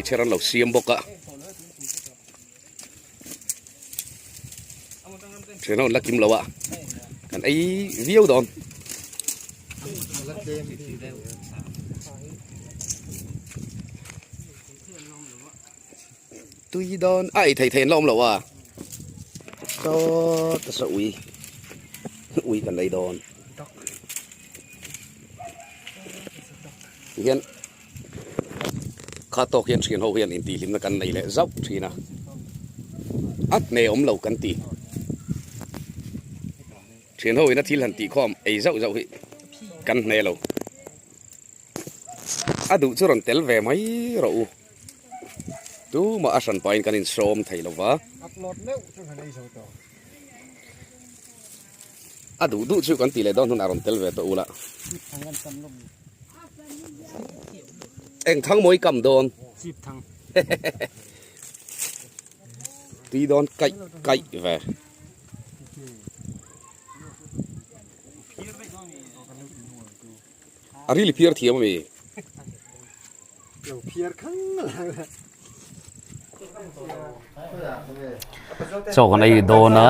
เชรันเราเสียมบกะเชรันลักกิมเราอะกันไอ้วิวดอนตุยดอนไอ้ไทยเทนล้อมเราอะก็จะสอุยกันเลยดอนเฮียนข้าตอกเฮียนเชียนเขาเฮียนอินตีลิมนักันในแหละเจ้าทีนะอัดเนอมเหล่ากันตีเชียนเขาเฮียนที่หันตีข้อมไอ้เจ้าเฮ้กันเนเราอะดูจุรันเตลเวไหมเราดูมาอาศัยไปกันอินโซมไทยเราวะอะดูจุกันตีเลยดอนทุนอารมณ์เตลเวตัวละเอ็งทั้งมวยกำโดนตีโดนไก่แวอะไรลิเพียร์เทียมมีโจกันไอ้โดนนะ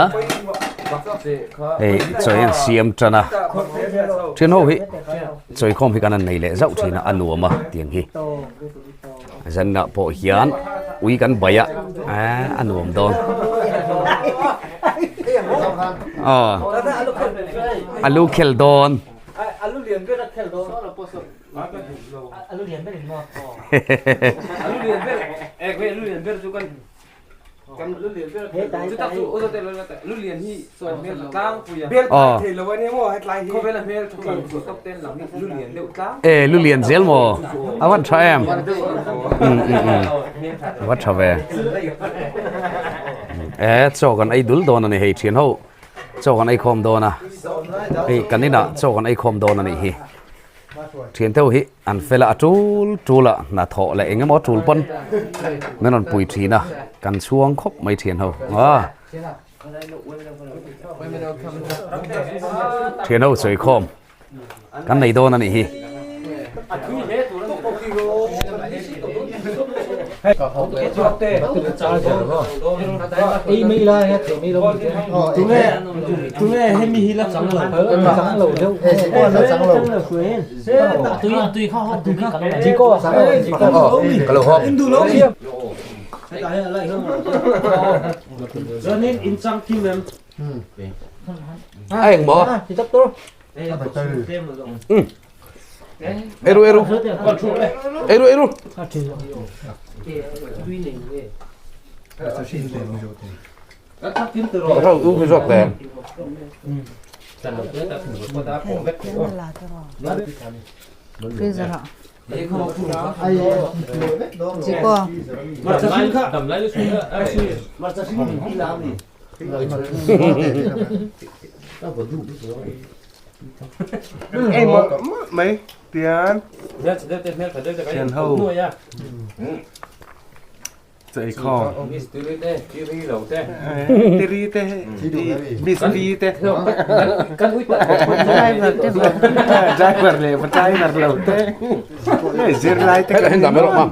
เฮ้ยโจยันเสียมจันนะเช่นโหพี่โจยคอมพี่กันนั่นในแหละเจ้าทีน่ะอันนัวมาเตียงพี่ฉันน่ะพอเฮียนอุ้ยกันใบอ่ะอันนัวมโดนอ๋ออันลูกเคลโดนอันลูกเรียนก็เคลโดนอันลูกเรียนไม่ได้หมดอันลูกเรียนไม่เว้ยลูกเรียนไม่จุกันกันลูกเรียนไม่จุดตัดโอ้ตัวเตลลูกเรียนที่ส่วนเมียกลางปุยเบียร์เทลวันนี้มั่วให้ไล่เขาเป็นเมียทุกคนตัดเต้นหลังนี้ลูกเรียนเดือดกลางลูกเรียนเซลโมอาวัตชแอมวัตชเวโจกันไอ้ดุลโดนนี่เฮียเชียนเขาโจกันไอ้คอมโดนนะไอ้กันนี่นะโจกันไอ้คอมโดนนี่เฮียเทียนเท่าหิอันเฟลาจูละน่าโถเลยเองก็มอจูลปนนั่นนปุ๋ยทีนะกันช่วงครบไม่เทียนเขาเทียนเขาสวยคมกันในโดนนั่นนี่ไม่เลยฮะถึงไม่ลงจุงเล่ให้มีรับสังหลังสังหลังเร็วสังหลังตุยเข้าตุยเข้าจีโก้สังหลังจีโก้กระโหลกอินดูโลกอะไรแล้วนี่อินซังคิมเลมไอ้หมอที่ตับตัวเอรูeruเราอู้คือจอกแดงจีโก้เอ็มไม่เตียนเชียนเฮาใจคอตีรีเต้บิสตีเต้กันอุ้ยใจเปิดเลยมันใจเปิดเราเต้เสียไรเต้เห็นแต่ไม่รู้มั้ง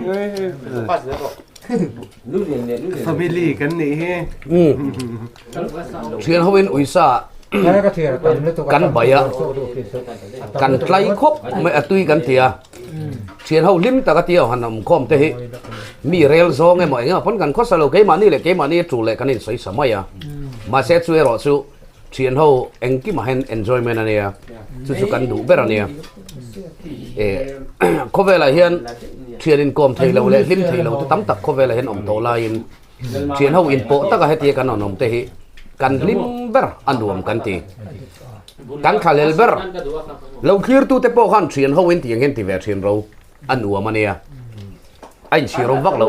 ฟามิลี่กันนี่เชียนเขาเป็นอุยซากันใบอะกันไกลครบไม่ตุยกันเตียเชียนเขาลิ้มตะกะเตียวหันคอมเตะมีเรลโซงไงหมอยเงี้ยพ้นกันข้อสรุปเกมานี่แหละเกมานี่จู่เลยกันนี่สวยสมัยอะมาเซตช่วยรอสู้เชียนเขาเอ็งกิมาเห็น enjoyment อันเนี้ยสู้กันดูเบอร์อันเนี้ยเขาเวลาเห็นเชียนคอมเทเราเลยลิ้มเทเราตั้มตักเขาเวลาเห็นอมโตลายินเชียนเขาอินโปตะกะให้เตียกันอมเตะกันลิมเบอร์อันรวมกันตีกันขาเลลเบอร์เราเคลียร์ตัวเตปกันเชียนเขาเว้นที่ยังเห็นที่เวทีเราอันรวมมันเนี่ยไอ้เชียร์เราวักเรา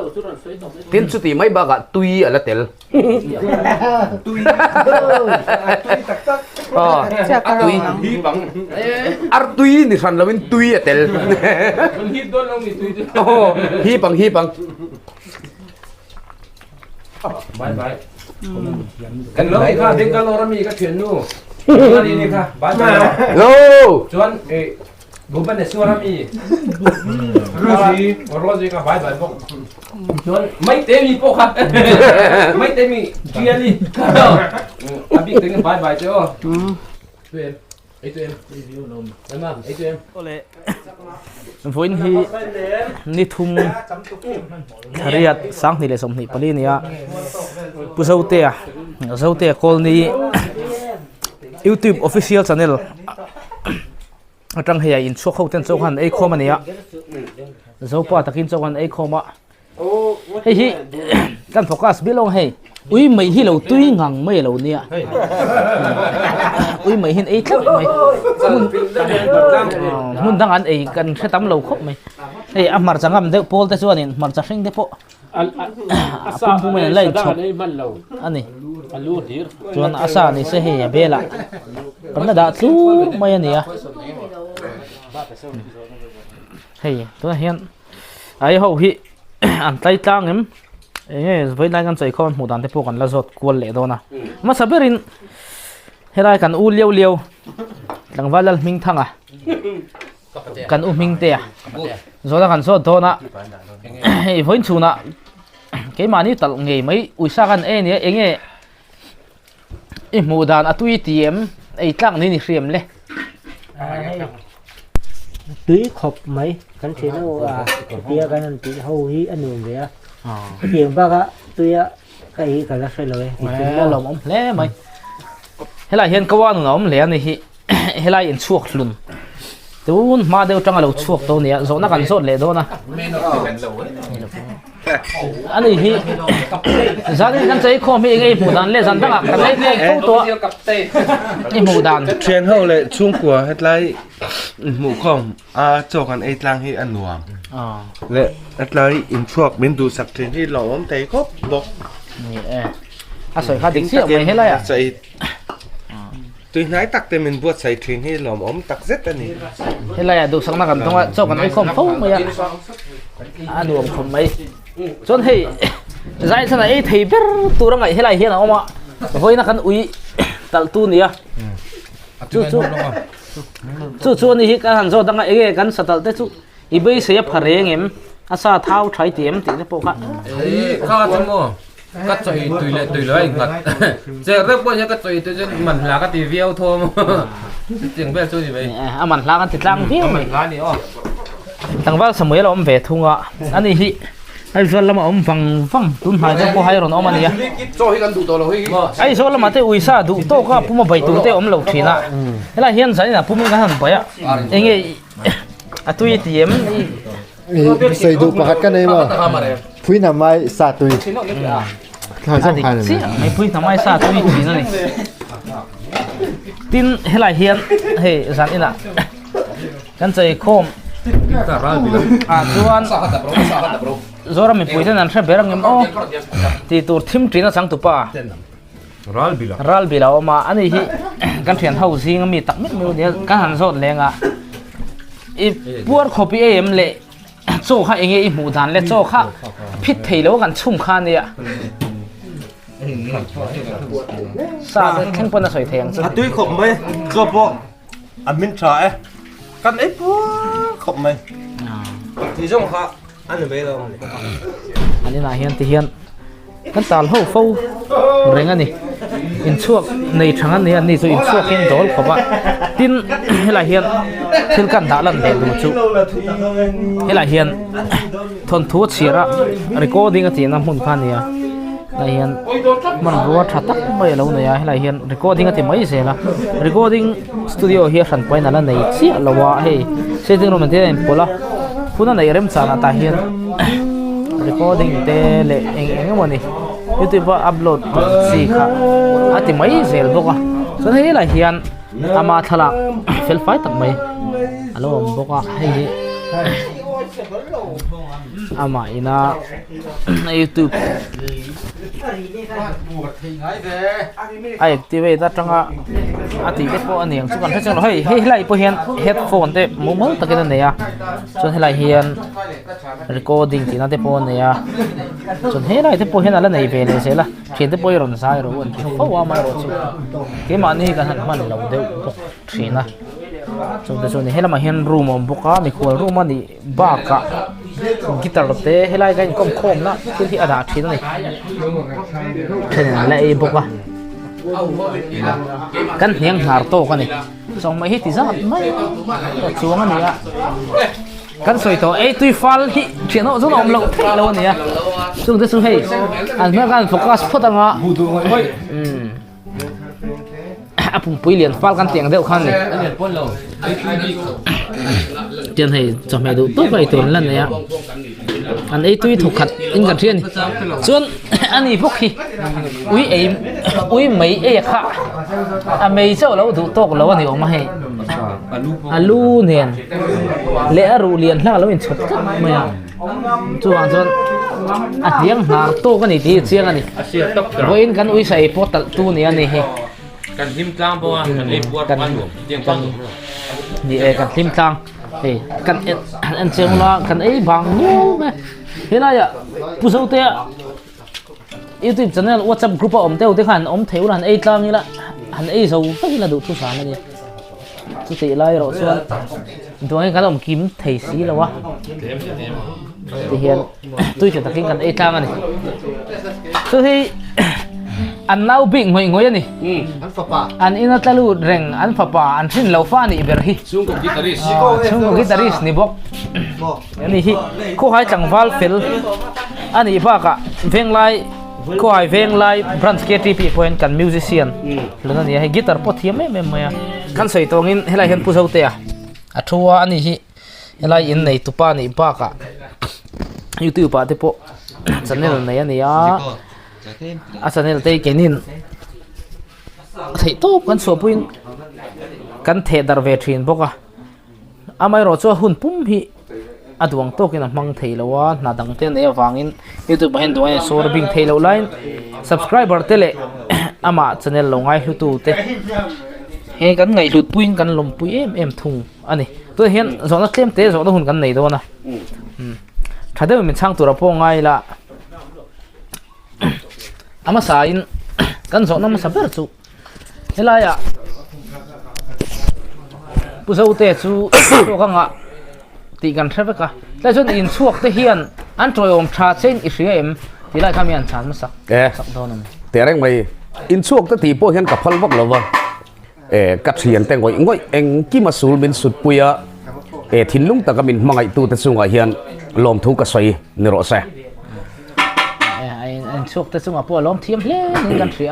ทิ้งสุดที่ไม่บ้ากตุยอะไรเตลตุยตุยฮีบังอาร์ตุยนี่ฉันเราเป็นตุยเตลมันฮีโดนเรามีตุยโอ้ฮีบังบายกันเลยค่ะเด็กกันเรามีก็เขียนนู่นนี่ค่ะบ้านมาโลจวน บุบันเนี่ยชัวร์มีรู้สิก็บายพวกไม่เต็มมีพวกครับไม่เต็มมีเจียนี่อันนี้ถึงบายเจ้าตัวเองไอ้ตัวเองรีวิวนมแล้วมาไอ้ตัวเองก็เลยฝนที่นี่ทุ่มเรียดสังนี่เลยสมนี่ปลีนี่อ่ะผู้เจ้าเตะคนนี้ YouTube official channel จังเฮียอินช่วงเขาเต้นโจกันไอ้คอมันเนี่ยโจป้าตะกินโจกันไอ้คอมาเฮ้ยกันโฟกัสบิลงเฮ้ยอุ้ยไม่ฮิเราตุ้ยงังไม่เราเนี่ยอุ้ยไม่เห็นไอ้ทับไม่มุนดังอันไอ้กันแค่ตั้มเราครบไหมเฮ้ยอามาจังกันเด็กโพลแต่ส่วนนี้มาจังเร่งเด็กโพปุ่มมันไล่ชกอันนี้ส่วนอาซานี่เสียเฮียเบล่ะปนดาสู้ไม่เนี่ยเฮ้ยตัวเฮียนไอ้เขาฮิอันไต่ตั้งเอ็มเอ้ยไว้ได้กันใจคอนหมู่ด่านที่พวกกันละจดกวนเละโดนะมาสับเบรินให้ได้กันอู้เลี้ยวหลังว่าละมิงทั้งอ่ะกันอู้มิงเตะโซดากันโซดโดนะเฮ้ยพ้นชูนะเกี่ยมานี่ตัดเงี้ยไม่อุตส่าห์กันเนี่ยเองไอ้หมู่ด่านตุยเตียมไอ้ตั้งนี่เรียมเลยตุ้ยขบไหมกันเชนเอาเตี้ยกันตุ้ยเขาฮีอันนู้นเลยเกี่ยงบ้าก็ตุ้ยก็อีกันละใช่เลยแล้วเราเล่ไหมเฮลัยเห็นก็ว่าหนูเล่นี่เฮลัยอินช่วงลุนตูนมาเดี๋ยวจังเราช่วงตัวนี้โซนักกันโซดเลยโดนะอันนี้ฮีจานนี้กันใจคอมีไอ้หมู่ด่านเล่สันตั้งกันไอ้ตัวไอ้หมู่ด่านเทรนเขาเลยช่วงกว่าเฮ็ดไรหมู่ของโจกันไอ้ตังที่อันรวมและเฮ็ดไรอินช่วงเป็นดูสักเทรนที่หลอมแต่ครบดอกนี่สวยค่ะเด็กเชี่ยวไม่ให้ไรใส่ตัวไหนตักแต่มันบวชใส่เทรนที่หลอมตักเซ็ตอันนี้ให้ไรดูสักนักกันตรงว่าโจกันไอ้คมเขาไม่อะรวมคนไม่จนให้ใจฉันไอ้ที่เป็นตัวรังไงให้ไรเห็นเอามาเพราะนักกันอุ้ยตัดตัวเนี่ยจู่นี่กันหันโซดังไอ้กันสตัดแต่จู่อีบีเสียผาเรงเอ็มอาซาเท้าใช้เตียมตีได้ปกะข้าจังโม่ก็ใจตุยเลยงัดเจอเรื่องพวกนี้ก็ใจตุยจนมันหลาก็ตีเวียวโทมเสียงแบบจู่นี่ไปมันหลากันติดลังเวียวร้านนี้อ๋อตั้งว่าสมัยเราเวทุงอ่ะอันนี้ฮิไอ้ส่วนเรามาฟังตุนหายจะพอให้เราเอามาเนี่ยไอ้ส่วนเรามาเตะอุยซาดูโต้ก็พุ่มมาไปตุนเตะเราทีน่ะแล้วเฮียนใส่น่ะพุ่มกันหันไปอ่ะเองไอ้ตุยเตียมใส่ดูประคัดกันเลยมั้งพุ้ยน้ำไม้ซาตุยข้าวสำคัญเลยไม่พุ้ยน้ำไม้ซาตุยทีนั่นเองตินเฮลัยเฮียนเฮ้สันนี่น่ะกันใจโคมส่วนเราไม่พูดถึงนั้นใช่เบรังเงี้ยที่ตัวทีมจีน่าสังตุป้ารัลบิลาออกมาอันนี้กันเขียนเท่าซิงมีตักมิดมิวเดียกันหันโซดแรงอ่ะอีปวดขบีเอ็มเละโจ้ข้าเองอีหมู่ด่านเละโจ้ข้าพิษเทแล้วกันชุ่มข้าเนี่ยซาเข่งปนสวยแทงตุ้ยขบไหมก็พออันมินชายกันไอ้พวกขบไหมที่ช่องข้าอันนี้ไม่เราอันนี้นายเฮียนที่เฮียนกันตาลหูฟูเร่งอันนี้อินช่วงในทางอันนี้ส่วนอินช่วงเห็นโดนขบว่าตินเฮลัยเฮียนถึงกันด่าลันเดดูชุเฮลัยเฮียนทนทุกข์เสียระเรคคอร์ดิ้งกันที่น้ำมันพันเนี่ยนายเฮียนมันรัวชัดตักไม่เราเนี่ยเฮลัยเฮียนเรคคอร์ดิ้งกันที่ไม่เสียละเรคคอร์ดิ้งสตูดิโอเฮียสันไปนั่นละในเสียละว่าเฮ้เสียถึงเรามันเท่านั้นพอละพูดนั่นในเรื่องสารตาเฮียนrecording เตะเองวันนี้ YouTube อัพโหลดสิค่ะอาทิตย์ไม่เสร็จบอกว่าส่วนที่ละเฮียนอามาทลักเฟลไฟตัดไม่ฮัลโหลบอกว่าให้อามาอินาใน YouTube ไอ้ที่เวทัศน์がอาทิตย์ก็พออันนี้สุกันให้จังเลยเฮ้ยไล่พอเห็น headphone เตะมุ้งตะกี้นั่นเนี่ยส่วนที่ไล่เห็น recording ที่นั่นเตะพอเนี่ยส่วนเฮ้ยไล่เตะพอเห็นอะไรในเวเลยเสียละเขียนเตะพออยู่ในสายรู้วันที่เขาว่าไม่รู้สิเกี่ยมันนี่กันมันเราเดี๋ยวทีนะ chung te chu ni helama hian room om boka mi khol room ani ba ka guitar te helai gain kom khom na tin hi ada thin ni then la e boka kan hiang har to ka ni song mai hi ti zat mai to chuang ani a kan soi to ei tui fal hi thiano zo om lo thei lo ni a chung te chu hei an ma kan focus photanga apung pui lian fal kan tiang deuh khan ni tian hei chome du to kai ton lan ya an ei tui thu khat in kan thian chuan ani phok hi ui mei e kha a mei chau lo du tok lo ani om hei alu nen le aru lian hla lo in chhot kat maya chuan a hiang har to kan ni ti chiang ani voin kan ui sai potal tu ni ani heกันทิมกลางเพราะว่ากันเล็บวัดกันหลวงเตียงฟังนี่กันทิมกลางกันอันเชียงละกันบางงูไหมเฮ้ยอะผู้สูงเตี้ยYouTube channel WhatsApp group อมเตี้ยที่ขันอมเที่ยวหันกลางนี่ละหันสูงตั้งละดูทุกสารเลยสุดที่ไรเราส่วนตัวนี้กันอมกิมเที่ยสีแล้ววะที่เห็นตุ้ยจะตะกินกันกลางนี่สุดที่อันเล่าบิ่งงวยนี่อันอินัตลูเร่งอันฟ้าป่าอันสิ้นเหล่าฟ้านี่เบอร์ฮีซุ่งกับกีตาริสนี่บอกอันนี้ฮีคู่ให้จังฟัลฟิลอันนี้ป้ากะเพลงไลคู่ให้เพลงไลบรันสเกตตี้พีพอยน์กันมิวสิเซียนแล้วนั่นนี่ให้กีตาร์พอเทียมไม่มากันใส่ตรงนี้ให้ไลเห็นผู้สาวเตะอัชัวอันนี้ฮีให้ไลอินในตุปานี่ป้ากะยูทูบป้าที่พอจันนี่นั่นนี่อันนี้อาศัยเตยกินินใส่โต๊ะกันสวบุญกันเทดาร์เวทรินบอกว่าอาไม่รอชัวหุ่นปุ่มฮีอดวงโต๊ะกินมังเทลวะนาดังเต้นเอฟังอินยูทูบเห็นตัวนี้โซลบิงเทลไลน์ subscriber เตะอามาช anel ลงไงยูทูบเตะเห็นกันไงหลุดปุ้ยกันลมปุ้ยทุ่งอันนี้ตัวเห็นสองนักเล่มเตะสองนักหุ่นกันไหนตัวนะถ้าเดิมเป็นช่างตัวเราพงไงล่ะอามาสายกันสอนน้ำมาสับเบอร์จูเฮลายะผู้สาวเตะจูตัวกังอะตีกันใช่ไหมกะแต่ส่วนอินช่วงเตะเฮียนอันตรอยอมชาเช่นอิสราเอลที่ไล่ข้ามีอันชานมาสักโดนนั่นแต่แรงไม่อินช่วงเตะตีโป้เฮียนกับพัลวักเลยวะกัดเฮียนแต่งไว้ง่อยเอ็งกี่มาสูลบินสุดปุยะทิ้งลุงตะกมินมังไอตูเตะสูงเฮียนลมทุกกระสวยนิโรเซ่ช่วงแต่สมัยพวกล้อมเทียมเล่นกันเสีย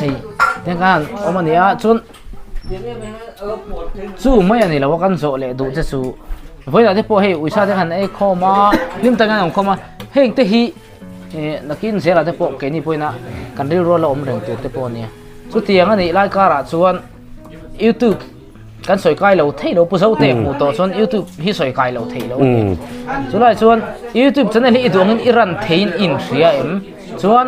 นี่ในการเอามาเนี่ยจนสู้ไม่อันนี้เรากันโซ่เลยดูจะสู้เพราะอย่างที่พวกเฮ้ยอุตส่าห์ที่ขันเข้ามาลิ้มตั้งงานของเข้ามาเฮ้ยที่ฮีนักกินเสียละที่พวกแกนี่พวกน่ะกันเรียรัวเราอมเร่งตัวที่พวกเนี่ยสุดที่อย่างนี้ไล่การะส่วน YouTube กันสวยไกลเราเที่ยวผู้สาวเตะหูโตส่วน YouTube ที่สวยไกลเราเที่ยวส่วน YouTube จะเนี่ยที่ดวงเงินอิรันเทียนอินเสียส่วน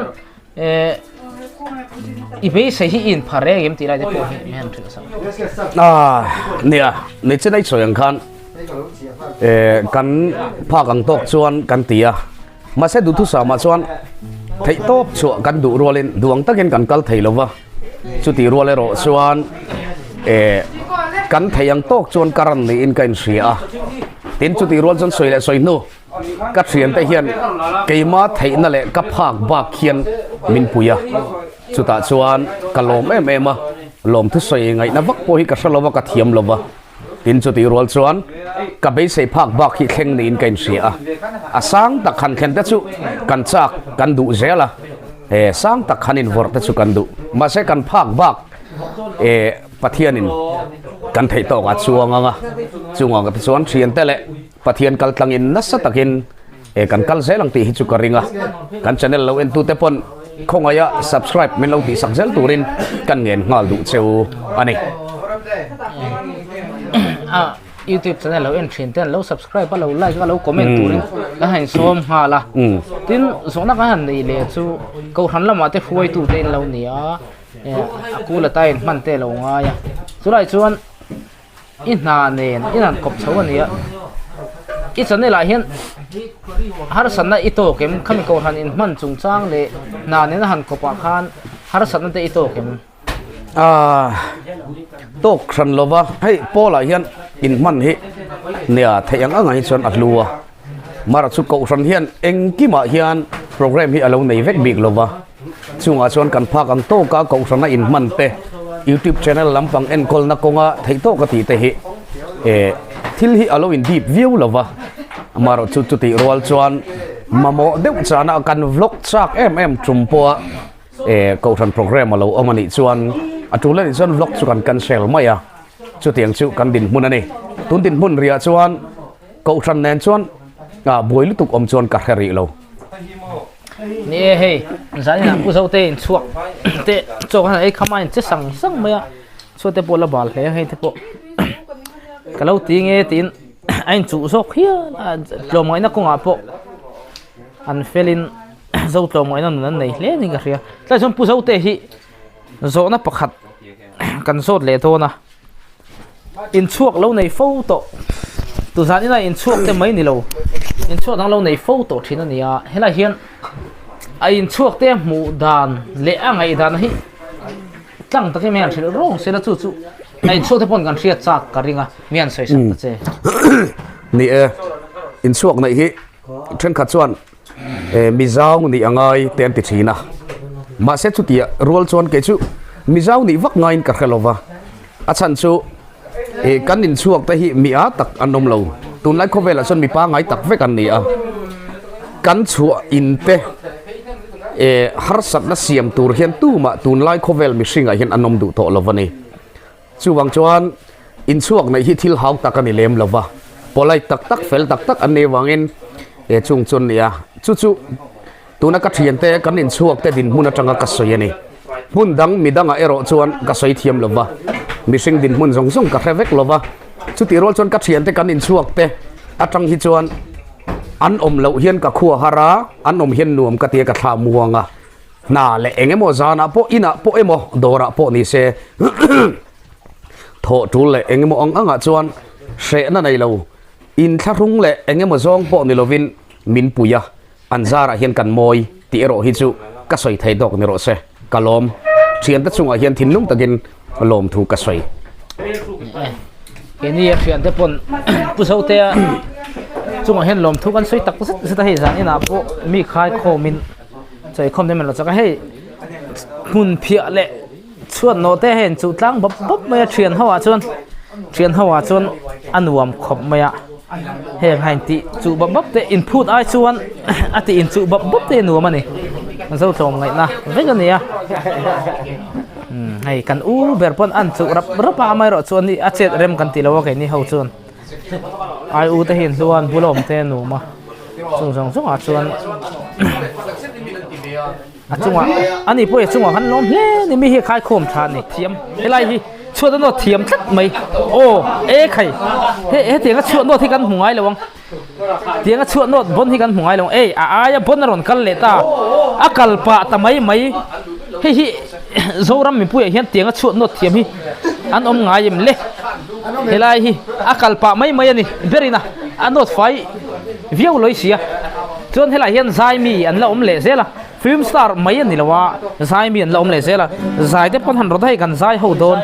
อีเบสที่อินพาร์เรย์มตีไรได้พอเห็นไม่เห็นถือสักเนี่ยนี่จะได้สวยอย่างคันกันภาคอังตกส่วนกันเตียมาเสด็จทุสามาส่วนไทยโต๊ะส่วนกันดูรัวเล่นดวงตะเกียนกันกัลไทยแล้ววะสุดที่รัวเลยรอส่วนกันไทยยังโต๊ะส่วนการันนี่อินกันเสียตินสุดที่รัวจนสวยเลยสวยนู้กัดเสียนแต่เฮียนเกี่ยมาไทยนั่นแหละกับภาคบากเขียนมินปุยะสุดท้ายส่วนกันลมมาลมทุสวยยังไงนับวักโพหิกัสลวะกัดเทียมลวะตินสุดที่รัวส่วนกับเบสภาคบากที่เข่งนี่อินกันเสียสังตะขันเข่งแต่สุกันจากกันดูเสียละสังตะขันอินวอร์แต่สุกันดูมาเสกันภาคบากปะเทียนินกันไทยตอกอัดช่วงกับส่วนเชียนแต่ละปะเทียนกัลตังอินนัสตะกินกันกัลเซลังตีฮิจุกริงกันชแนลเราเอ็นตูเตปอนคงอายะ subscribe มินเราตีสักเซลตูรินกันเงินงาลดูเซลอันนี้YouTube channel เราเอ็นเทรนเต้นเรา subscribe เราไลค์เราคอมเมนต์ตูรินแล้วให้ชมฮาละทีนส่วนนักหันนี่เลยจู่เขาหันละมาเตะฟวยตูเต้นเราเนี่ยกูละไต้มันเตะลงอ่ะสุดท้ายส่วนอินนาเนนอินนันกบเช้าวันนี้อีสันนี่หลายเห็นฮาร์สันน่ะอีโต้เข็มขมิโกหันอินมันจุงจ้างเลยนาเนนหันกบปากหันฮาร์สันนั่นเตะอีโต้เข็ม tok khan lova hei pola hian in man hi nia theyang anga hi chon atlua mara chu ko ran hian engkima hian program hi alo nei vek big lova chunga chon kan phak ang to ka ko ran in man te YouTube channel lampang en kol na konga thei to ka ti te hi thil hi alo in deep view lova maro chu chu ti rol chuan mamo deuh chana kan vlog chak trumpo ko ran program alo omani chuan atule ni chuan vlog chu kan cancel maya chu tiang chu kan din mun ani tun din mun ria chuan ko ran nen chuan boi lu tuk om chuan ka khari lo nè hey zan na pu zo te in chuak te chok han ai khamain che sang maya so te pola bal he hey te po kalau ti nge tin anh chủ sốc hia lo mai na ko nga po an felin zo to mai na nan nei le ni ga ria la chon pu zo te hi zo na pakhat kan zot le to na in chuak lo nei photo tu zan ina in chuak te mai ni lo in chuak dang lo nei photo thina nia hela hian a in chuak te mu dan le angai dan hi tlang ta ke me thil rong se la chu chu ai chuak te pon kan ria chak ka ringa mian sai sak ta che ni in chuak nei hi then khat chuan mizau ni angai ten ti thina ma se chu tia rol chuan ke chu mizau ni vak ngain ka khelova a chan chu kan in chuak ta hi mi a tak anom lo tun lai khowela chon mi pa ngai tak ve kan ni a kan chu in te har sat na siam tur hian tu ma tun lai khovel mi singa hian anom du to lovani chu wang chuan in chuak nei hi thil hauk tak ani lem lova polai tak fel tak ane wangin chung chun nia chu tuna ka thian te kan in chuak te din mun atanga ka soyani mun dang midanga ero chuan ka soi thiam lova missing din mun zong ka revek lova chu ti rol chuan ka thian te kan in chuak te atang hi chuan an om lo hian ka khua hara an om hian nuam ka te ka tha muanga na le engemo zana po ina po emo dora po ni se tho tu le engemo anga chuan se na nei lo in tharung le engemo zong po ni lovin min puya anzara hian kan moi ti ero hi chu ka soi thei dok ni ro se kalom thian ta chunga hian thinlung takin lom thu ka soi ke ni ya thian te pon pu so te chunga hian lom thu kan soi tak se ta he zan ina po mi khai khomin chai khom te men lo chaka he hun phia le chuan no te hen chu tlang bop maya thian hawa chuan anuam khop maya he hain ti chu bop te input ai chuan ati in chu bop te nu mani zo chom ngai na ve ga nia hay kan u berpon an chu rapa mai ro chuan ni achet rem kan ti lo ke ni ho chuan ai u te hin chuan bulom te nu ma chung a chuan chunga ani po chunga han lom hle ni mi hi khai khom tha ni thiam helai hi chuan no thiam tlat mai o khai he tianga chuan no thi kan hungai lawang tianga chuan no bon hi kan hungai lawang aya bon ron kal le ta akal pa ta mai hi zoram mi pu hian tianga chuan no thiam hi an om ngai em le helai hi akal pa mai ani berina anot fai viau loi sia chuan helai hian zai mi an la om le zela film star mai ani lawa zai mi an la om le zela zai te pon han ro dai kan zai ho don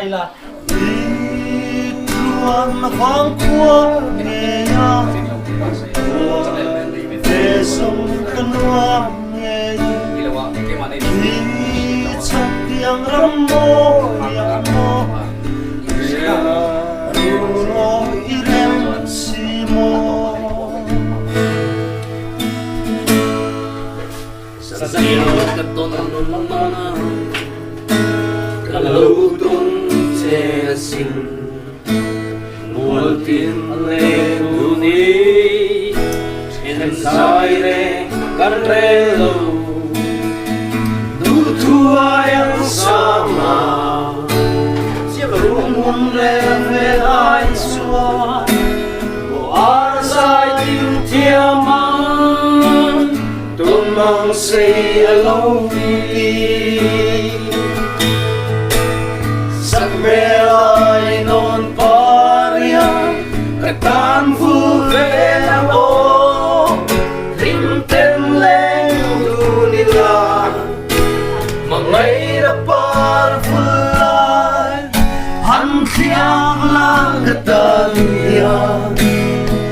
say hello me Sakmela inon paria Katan fu velo Rim tem leng dunila Mangai da par fulai Han khia tan ya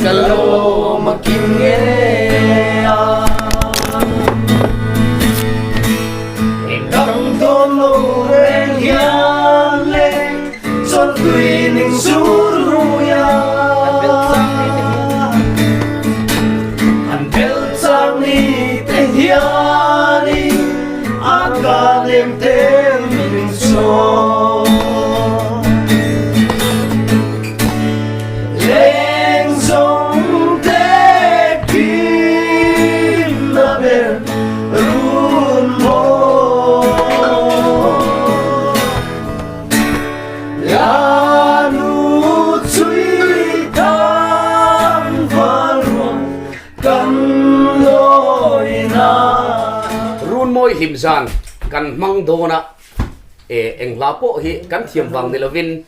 kalau makin ngea Đăng tôn lô rèn hiền lên Son tùy ninh suru ya Anh biết rằng ni tên hiền Aga đêm tên mình so Lên dòng tế kim na bên run mô La nu chui tan và ruộng cầm lối na run môi Hlim Zan kan mang do na eng la po hi kan thiam wang ni lovin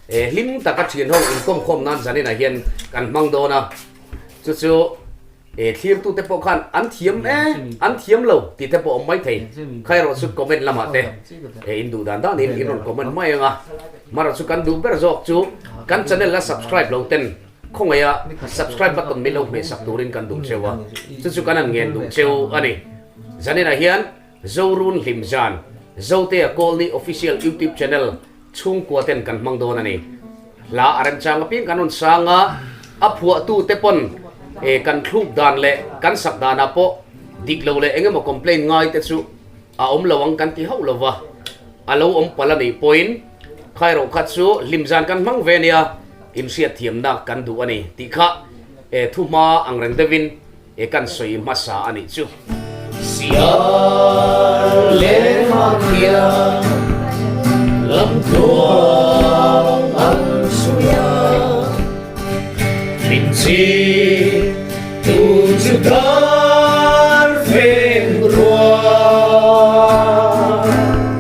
hlim ta ka thin ho in kom khom nan zani na hian kan mang do na chu chu thiam tu te po khan an thiam lo ti te po mai thei khai ro su comment lama te in du dan da in ron comment mai nga mara chu kan du ber jok chu kan channel la subscribe lo ten không ai subscribe button mi lo me sak turin kan du chewa chu chu kan an ngen du cheu ani zani na hian Zorun Hlim Zan Zote call ni official YouTube channel chung kuaten kan mangdo na ni la aran chang ping kanon sanga aphua tu tepon kan thuk dan le kan sak dana po diklo le engemo complain ngai te chu a om lawang kan ti hau lova alo om pala ni point khairo khat chu Hlim Zan kan mang venia im sia thiam na kan du ani ti kha thuma angreng devin kan soi masa ani chu Siar lên makia lâm tuang ang suya Linh chi tu chudar phên rua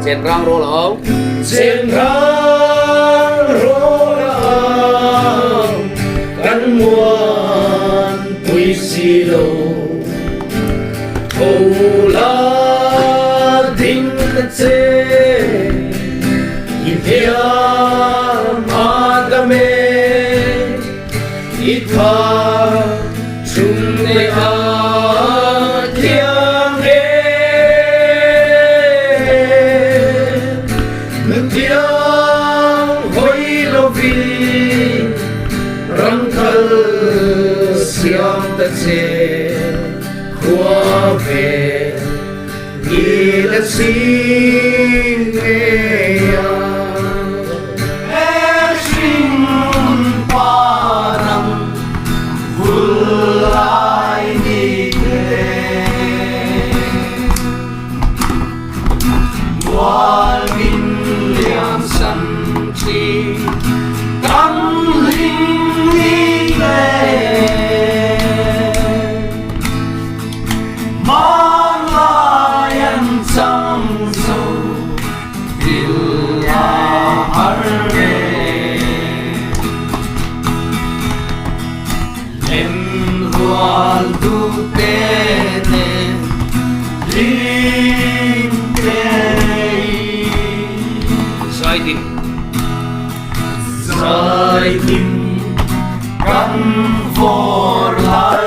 chen rang ro lo trên rang rô rang căn muôn quý si lâu Âu la đinh chê Iviam agame Itha chung ne a kiang re Nutiang hoi lovi Rang khal siam ta chê Qua về nghĩ là xin nghe em xin ba năm vừa lại đi về hoa linh liang sân chi cắn linh đi về mang lại anh trong sâu điều har về em hoa du tê tê linh tê sai tim cắn vô lại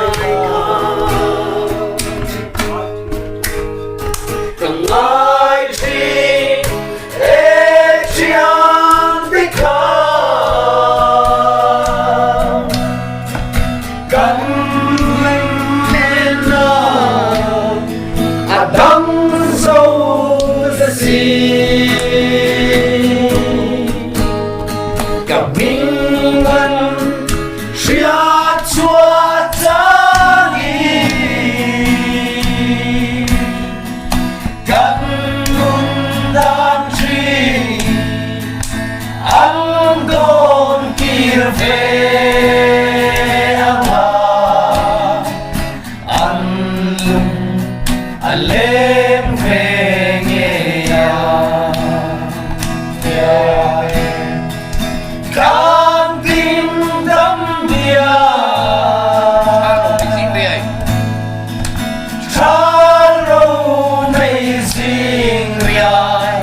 Ai chi e chiang đi kham căn linh nên à đắng sâu ra gì cả minh ngân xia chua cha nghi anh còn kia về anh lùng anh lên về nghe can tim đắm bia cha râu này xin riai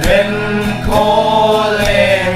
lên cô lên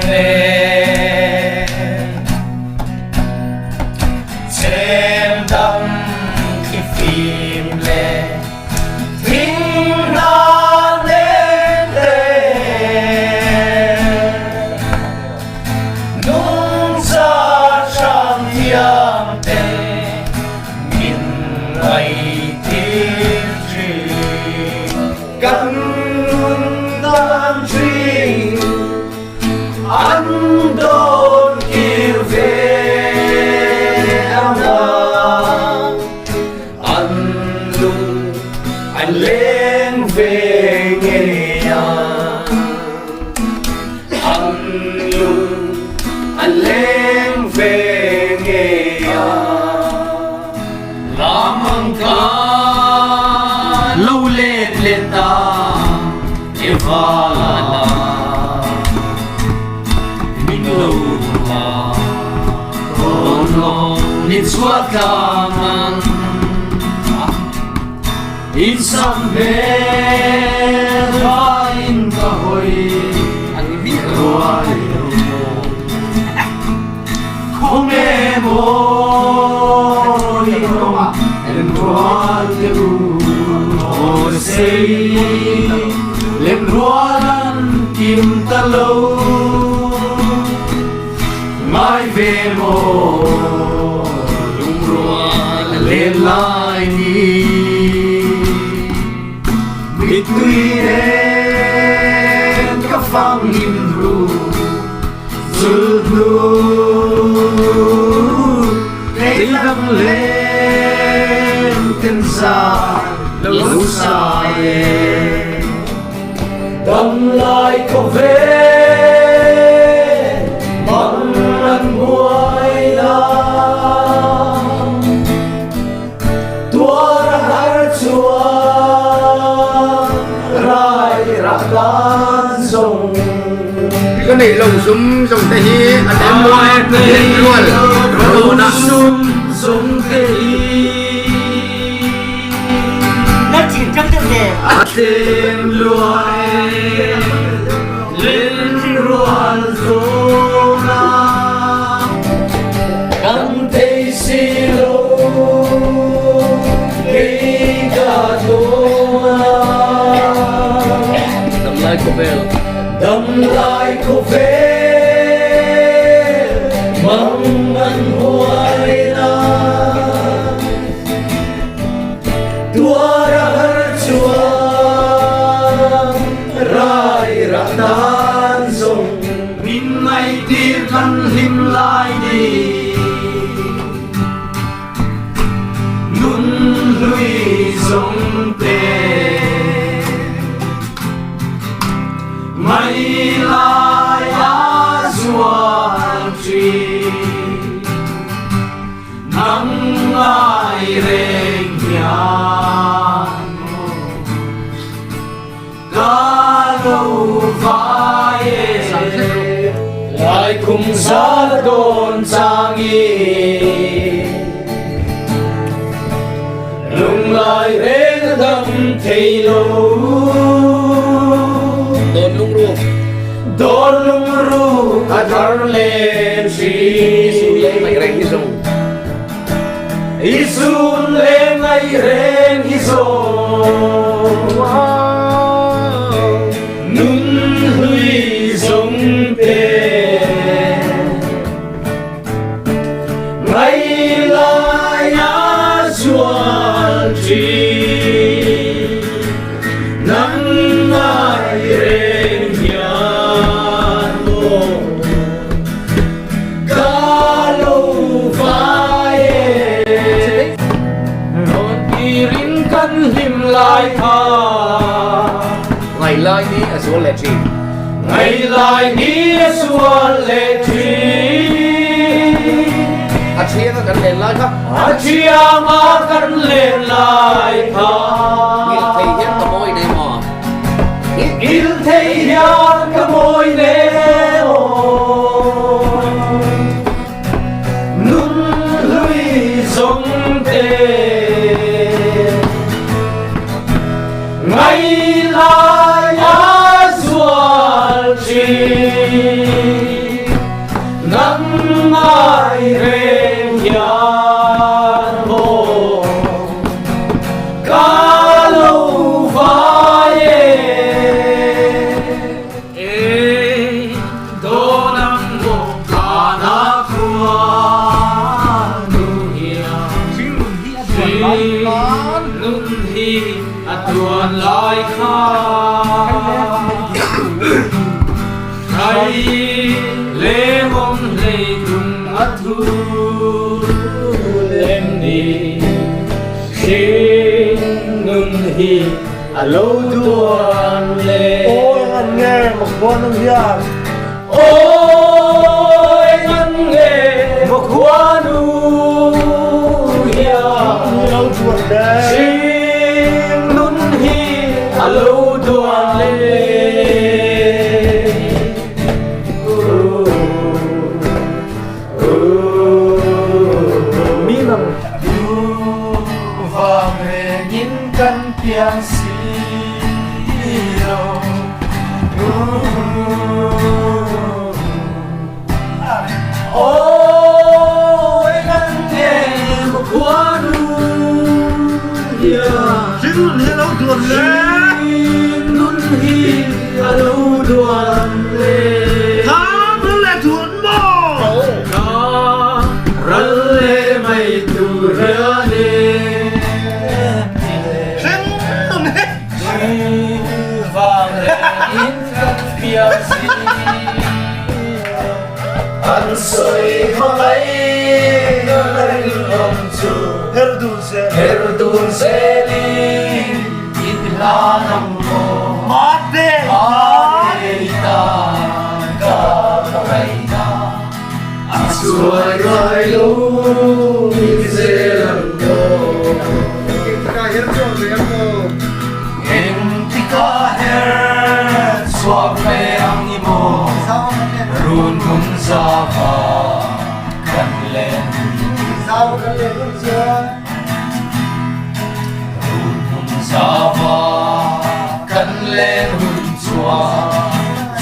anh lung anh lên về nghề làm hăng ca lâu lên lên ta yêu pha la mình lâu mà ôn lo nên suốt cảm in sam ve va in ka hoi an vi roa không nghe mô in no en roa te u o sei lem roa lan kim ta lâu mai về mô lung roa lên lại đi tuy đến các phang im ru dù thấy đâm lên tên xa lâu xa đâm lại có về bằng ăn muối la tua ra har chua tan sông cái này lồng súng sông tây anh em mua lên luôn rồi đã sum sông tây nó chỉ trong cái gì thêm luôn lên ruộng zona cầm tay silo cây cà đâm lại cô về mong ăn hoài na tua ra chua rai ra tan sông min mai tir kan hlim lại đi nun lui sông tê mai lai a suan chi nắng ai reng nhàn ca lâu vai lại cùng giá đồn sang lung lại reng đâm thấy lâu đón lung ru cả thar lên si mày rèn cái sông isun lên ngày rèn isun nun hui sông tê ngày lai á xuân chi nắng ai rèn hlim lại tha ngày lai đi ở số lệ chi ngày lại đi xuân lệ thủy chia nó cần lên lai khác chia mà cần lên lại tha thầy hiến có môi này mà il thầy hiến có môi này nun lui sông tê ngày lai á xuân chi nắng ai rèn nhàn hồ cá lâu vai đô nam mô ca na khuan nu hiền nun hi tuần lại kha hay lê mong lê tung ắt thu em đi xin ngừng hi lâu tuần lê ôi anh nghe một con ông già ôi ngân nghề một hoa nu hiền chim nún hi alo đuan lê mi nang du vang re nhìn căn piang si ôi ngân nghề một hoa nu Chính là lâu tuần lên nun hi alo đuan lê Tháng nó là tuần mò nó rắn lê mây tu rửa nê Chính là hết vàng lê in các phía gì ăn soi mà lấy ngân lòng chu herdun seli itla nam mo Mate Marita Kapaina Asuai Rai Lu Mizelando Entika Her Swape Angimo Run Hum Sava Kanlen Run Hum Sava Kanlen Hum Swa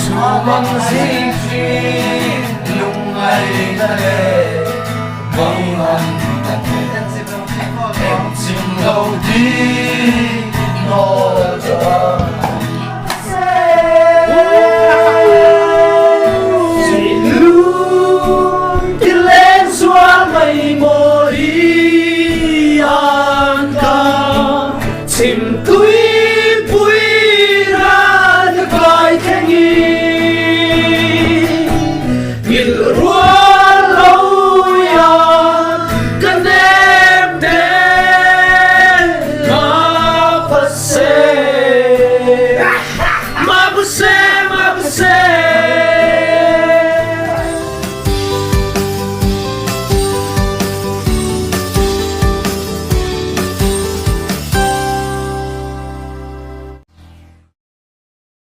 Sumang Singin Lungai Nale Bangan Nale Em Sim Lâu Đi Nó Cho